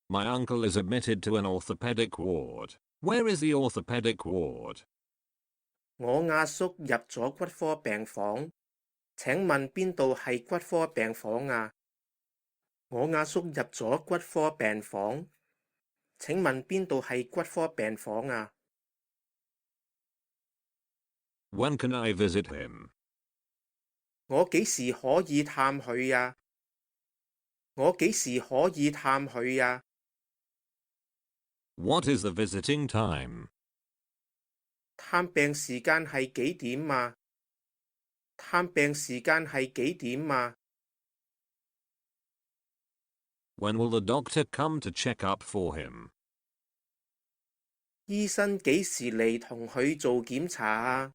My uncle is admitted to an orthopedic ward. Where is the orthopedic ward? 我阿叔入咗骨科病房，請問邊度係骨科病房呀？我阿叔入咗骨科病房，請問邊度係骨科病房呀？ When can I visit him? 我幾時可以探佢呀？我幾時可以探佢呀？ What is the visiting time? 探病時間係幾點呀？探病時間係幾點呀？ When will the doctor come to check up for him? 醫生幾時嚟同佢做檢查啊？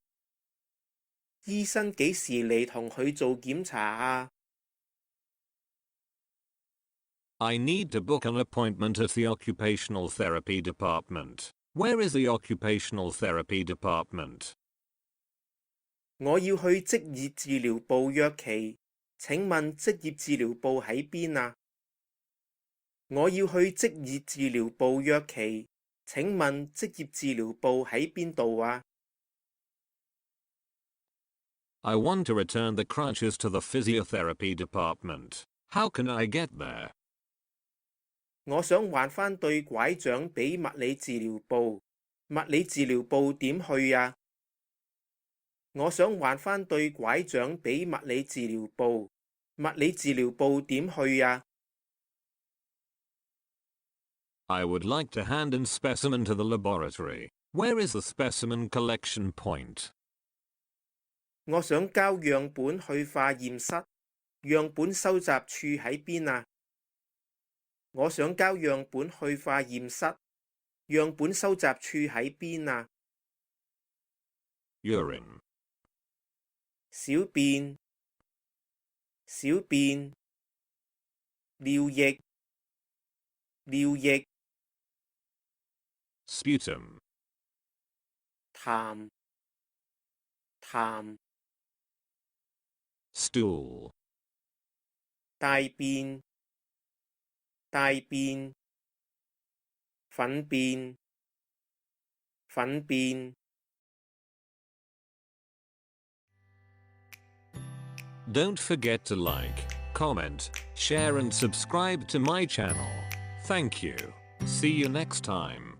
醫生幾時嚟同佢做檢查啊？ I need to book an appointment at the occupational therapy department. Where is the occupational therapy department? 我要去職業治療部約期，請問職業治療部喺邊啊？我要去職業治療部約期，請問職業治療部喺邊度啊？ I want to return the crutches to the physiotherapy department. How can I get there? 我想還返對拐杖畀物理治療部，物理治療部點去呀？我想還返對拐杖畀物理治療部，物理治療部點去呀？ I would like to hand in specimen to the laboratory. Where is the specimen collection point? 我想交樣本去化驗室，樣本收集處喺邊啊？我想交樣本去化驗室，樣本收集處喺邊啊？ Urine. 小便，小便，尿液，尿液， Sputum. 痰，痰， Stool. 大便，大便，糞便，糞便。Don't forget to like, comment, share and subscribe to my channel. Thank you. See you next time.